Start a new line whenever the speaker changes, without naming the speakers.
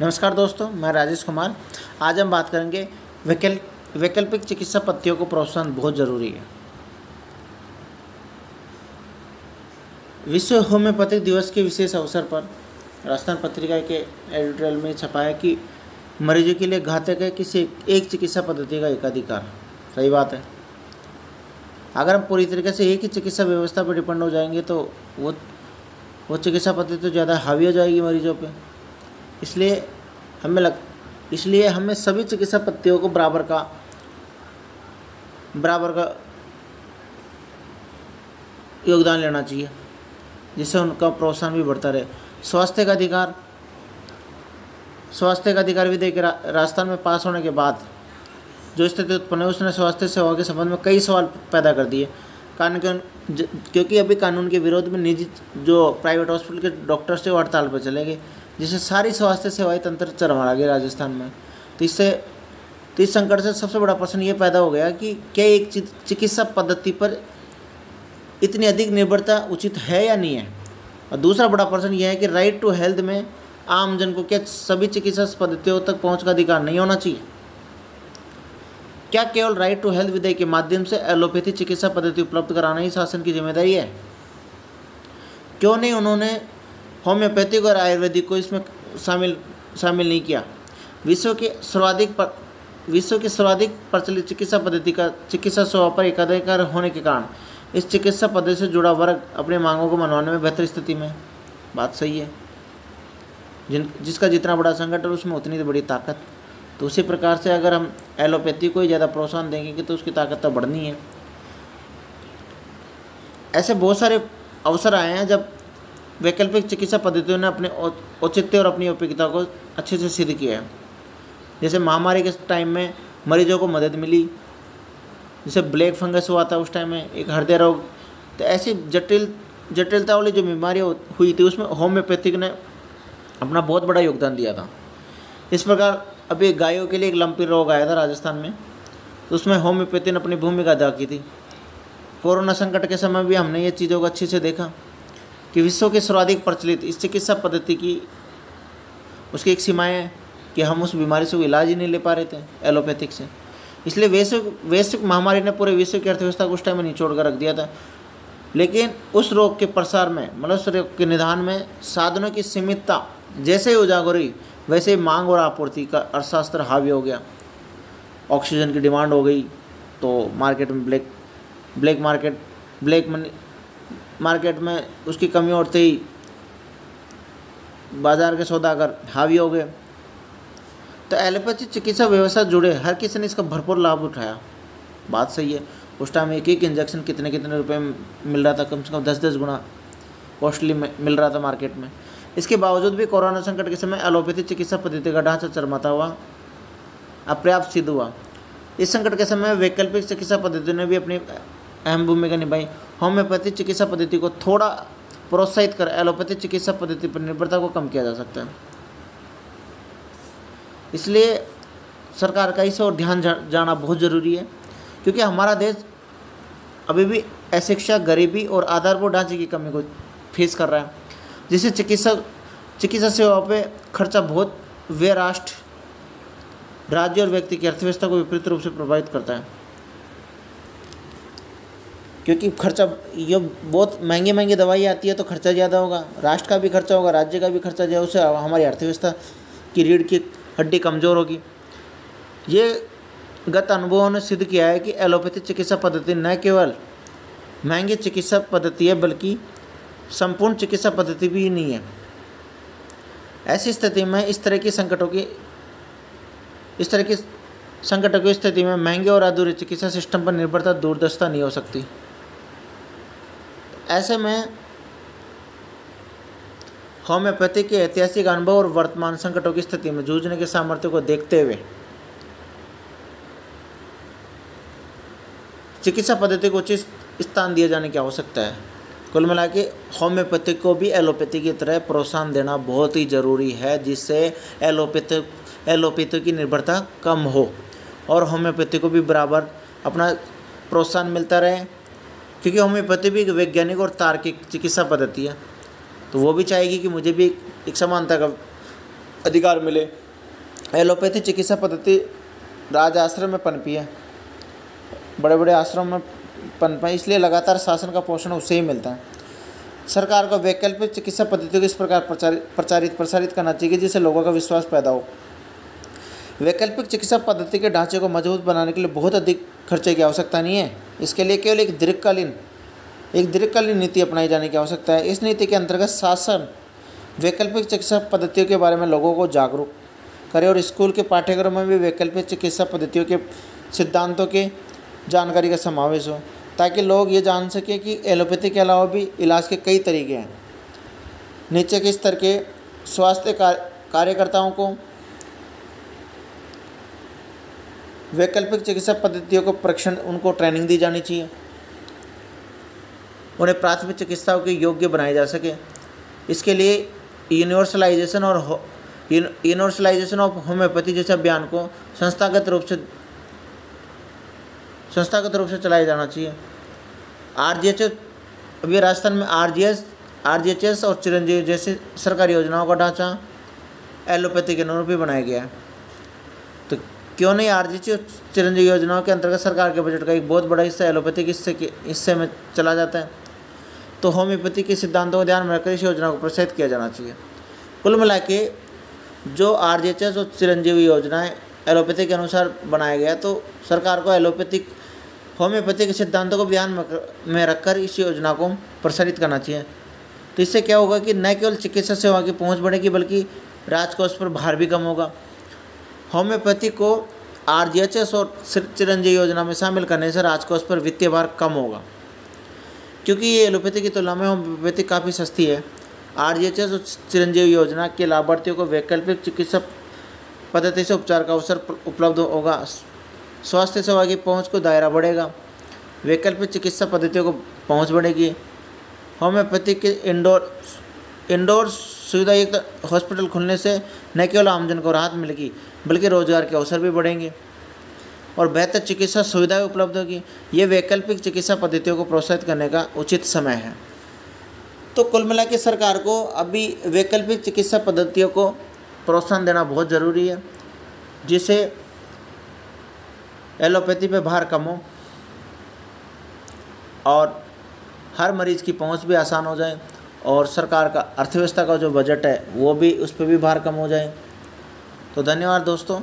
नमस्कार दोस्तों, मैं राजेश कुमार। आज हम बात करेंगे वैकल्पिक चिकित्सा पद्धतियों को प्रोत्साहन बहुत ज़रूरी है। विश्व होम्योपैथिक दिवस के विशेष अवसर पर राजस्थान पत्रिका के एडिटोरियल में छपा है कि मरीजों के लिए घातक है किसी एक चिकित्सा पद्धति का एकाधिकार। सही बात है। अगर हम पूरी तरीके से एक ही चिकित्सा व्यवस्था पर डिपेंड हो जाएंगे तो वो चिकित्सा पद्धति तो ज़्यादा हावी हो जाएगी मरीजों पे। इसलिए हमें सभी चिकित्सा पद्धतियों को बराबर का योगदान लेना चाहिए, जिससे उनका प्रोत्साहन भी बढ़ता रहे। स्वास्थ्य का अधिकार विधेयक राजस्थान में पास होने के बाद जो स्थिति उत्पन्न है उसने स्वास्थ्य सेवा के संबंध में कई सवाल पैदा कर दिए। क्योंकि अभी कानून के विरोध में निजी जो प्राइवेट हॉस्पिटल के डॉक्टर्स थे वो हड़ताल पर चले गए, जिससे सारी स्वास्थ्य सेवाएं तंत्र चरमरा गई राजस्थान में। तो इस संकट से सबसे बड़ा प्रश्न ये पैदा हो गया कि क्या एक चिकित्सा पद्धति पर इतनी अधिक निर्भरता उचित है या नहीं है। और दूसरा बड़ा प्रश्न यह है कि राइट टू हेल्थ में आम जन को क्या सभी चिकित्सा पद्धतियों तक पहुँच का अधिकार नहीं होना चाहिए। क्या केवल राइट टू हेल्थ विधेयक के माध्यम से एलोपैथी चिकित्सा पद्धति उपलब्ध कराना ही शासन की जिम्मेदारी है? क्यों नहीं उन्होंने होम्योपैथिक और आयुर्वेदिक को इसमें शामिल नहीं किया? विश्व के सर्वाधिक प्रचलित चिकित्सा पद्धति का चिकित्सा सेवा पर एकाधिकार होने के कारण इस चिकित्सा पद्धति से जुड़ा वर्ग अपनी मांगों को मनवाने में बेहतर स्थिति में। बात सही है। जिसका जितना बड़ा संकट है उसमें उतनी बड़ी ताकत। तो उसी प्रकार से अगर हम एलोपैथी को ही ज़्यादा प्रोत्साहन देंगे तो उसकी ताकत तो बढ़नी है। ऐसे बहुत सारे अवसर आए हैं जब वैकल्पिक चिकित्सा पद्धतियों ने अपने औचित्य और अपनी उपयोगिता को अच्छे से सिद्ध किया है। जैसे महामारी के टाइम में मरीजों को मदद मिली, जैसे ब्लैक फंगस हुआ था उस टाइम में, एक हृदय रोग। तो ऐसी जटिलता वाली जो बीमारियाँ हुई थी उसमें होम्योपैथिक ने अपना बहुत बड़ा योगदान दिया था। इस प्रकार अभी गायों के लिए एक लंपी रोग आया था राजस्थान में, तो उसमें होम्योपैथी ने अपनी भूमिका अदा की थी। कोरोना संकट के समय भी हमने ये चीज़ों को अच्छे से देखा कि विश्व के सर्वाधिक प्रचलित इस चिकित्सा पद्धति की उसकी एक सीमाएँ है कि हम उस बीमारी से कोई इलाज ही नहीं ले पा रहे थे एलोपैथिक से। इसलिए वैश्विक महामारी ने पूरे विश्व की अर्थव्यवस्था को उस टाइम में निचोड़ कर रख दिया था। लेकिन उस रोग के प्रसार में मनुष्य रोग के निदान में साधनों की सीमितता जैसे ही उजागर हुई वैसे ही मांग और आपूर्ति का अर्थशास्त्र हावी हो गया। ऑक्सीजन की डिमांड हो गई तो मार्केट में ब्लैक मार्केट में उसकी कमी होते ही बाजार के सौदागर हावी हो गए। तो एलोपैथी चिकित्सा व्यवस्था जुड़े हर किसी ने इसका भरपूर लाभ उठाया। बात सही है। उस टाइम एक इंजेक्शन कितने रुपए में मिल रहा था, कम से कम 10 गुना कॉस्टली मिल रहा था मार्केट में। इसके बावजूद भी कोरोना संकट के समय एलोपैथी चिकित्सा पद्धति का ढांचा चरमराता हुआ अपर्याप्त सिद्ध हुआ। इस संकट के समय वैकल्पिक चिकित्सा पद्धति ने भी अपनी अहम भूमिका निभाई। होम्योपैथी चिकित्सा पद्धति को थोड़ा प्रोत्साहित कर एलोपैथी चिकित्सा पद्धति पर निर्भरता को कम किया जा सकता है। इसलिए सरकार का इस ओर ध्यान जाना बहुत ज़रूरी है, क्योंकि हमारा देश अभी भी अशिक्षा, गरीबी और आधारभूत ढांचे की कमी को फेस कर रहा है, जिससे चिकित्सा सेवाओं पे खर्चा बहुत व्यय राष्ट्र, राज्य और व्यक्ति की अर्थव्यवस्था को विपरीत रूप से प्रभावित करता है। क्योंकि खर्चा ये बहुत महंगी दवाई आती है तो खर्चा ज़्यादा होगा, राष्ट्र का भी खर्चा होगा, राज्य का भी खर्चा ज़्यादा, उससे हमारी अर्थव्यवस्था की रीढ़ की हड्डी कमज़ोर होगी। ये गत अनुभवों ने सिद्ध किया है कि एलोपैथी चिकित्सा पद्धति न केवल महंगी चिकित्सा पद्धति है बल्कि संपूर्ण चिकित्सा पद्धति भी नहीं है। ऐसी स्थिति में इस तरह की संकटों की स्थिति में महंगे और अधूरे चिकित्सा सिस्टम पर निर्भरता दूरदर्शिता नहीं हो सकती। ऐसे में होम्योपैथी के ऐतिहासिक अनुभव और वर्तमान संकटों की स्थिति में जूझने के सामर्थ्य को देखते हुए चिकित्सा पद्धति को उचित स्थान दिए जाने की आवश्यकता है। कुल मिला के होम्योपैथी को भी एलोपैथी की तरह प्रोत्साहन देना बहुत ही ज़रूरी है, जिससे एलोपैथी की निर्भरता कम हो और होम्योपैथी को भी बराबर अपना प्रोत्साहन मिलता रहे। क्योंकि होम्योपैथी भी एक वैज्ञानिक और तार्किक चिकित्सा पद्धति है, तो वो भी चाहेगी कि मुझे भी एक समानता का अधिकार मिले। एलोपैथी चिकित्सा पद्धति राज आश्रम में पनपी है, बड़े बड़े आश्रम में पनपा, इसलिए लगातार शासन का पोषण उससे ही मिलता है। सरकार को वैकल्पिक चिकित्सा पद्धतियों को इस प्रकार प्रसारित करना चाहिए जिससे लोगों का विश्वास पैदा हो। वैकल्पिक चिकित्सा पद्धति के ढांचे को मजबूत बनाने के लिए बहुत अधिक खर्चे की आवश्यकता नहीं है। इसके लिए केवल एक दीर्घकालीन नीति अपनाई जाने की आवश्यकता है। इस नीति के अंतर्गत शासन वैकल्पिक चिकित्सा पद्धतियों के बारे में लोगों को जागरूक करे और स्कूल के पाठ्यक्रम में भी वैकल्पिक चिकित्सा पद्धतियों के सिद्धांतों के जानकारी का समावेश हो, ताकि लोग ये जान सकें कि एलोपैथी के अलावा भी इलाज के कई तरीके हैं। नीचे के स्तर के स्वास्थ्य कार्यकर्ताओं को वैकल्पिक चिकित्सा पद्धतियों को प्रशिक्षण, उनको ट्रेनिंग दी जानी चाहिए, उन्हें प्राथमिक चिकित्साओं के योग्य बनाए जा सके। इसके लिए यूनिवर्सलाइजेशन ऑफ होम्योपैथी जैसे अभियान को संस्थागत रूप से चलाया जाना चाहिए। RGHS, अभी राजस्थान में RGHS और चिरंजीवी जैसी सरकारी योजनाओं का ढांचा एलोपैथी के अनुरूप भी बनाया गया है। तो क्यों नहीं RGHS और चिरंजीवी योजनाओं के अंतर्गत सरकार के बजट का एक बहुत बड़ा हिस्सा एलोपैथी के हिस्से में चला जाता है। तो होम्योपैथी के सिद्धांतों को ध्यान में रखकर इस योजना को प्रोत्साहित किया जाना चाहिए। कुल मिला के जो RGHS और चिरंजीवी योजनाएं एलोपैथी के अनुसार बनाया गया, तो सरकार को होम्योपैथी के सिद्धांतों को ध्यान में रखकर इस योजना को प्रसारित करना चाहिए। तो इससे क्या होगा कि न केवल चिकित्सा सेवा की पहुंच बढ़ेगी बल्कि राजकोष पर भार भी कम होगा। होम्योपैथी को RGHS और चिरंजीवी योजना में शामिल करने से राजकोष पर वित्तीय भार कम होगा, क्योंकि ये एलोपैथी की तुलना में होम्योपैथी काफ़ी सस्ती है। RGHS और चिरंजीवी योजना के लाभार्थियों को वैकल्पिक चिकित्सा पद्धति से उपचार का अवसर उपलब्ध होगा। स्वास्थ्य सेवा की पहुंच को दायरा बढ़ेगा, वैकल्पिक चिकित्सा पद्धतियों को पहुंच बढ़ेगी। होम्योपैथी के इंडोर सुविधायुक्त हॉस्पिटल खुलने से न केवल आमजन को राहत मिलेगी बल्कि रोजगार के अवसर भी बढ़ेंगे और बेहतर चिकित्सा सुविधाएं उपलब्ध होगी। ये वैकल्पिक चिकित्सा पद्धतियों को प्रोत्साहित करने का उचित समय है। तो कुल मिला के सरकार को अभी वैकल्पिक चिकित्सा पद्धतियों को प्रोत्साहन देना बहुत ज़रूरी है, जिससे एलोपैथी पे भार कम हो और हर मरीज़ की पहुंच भी आसान हो जाए और सरकार का अर्थव्यवस्था का जो बजट है वो भी, उस पर भी भार कम हो जाए। तो धन्यवाद दोस्तों।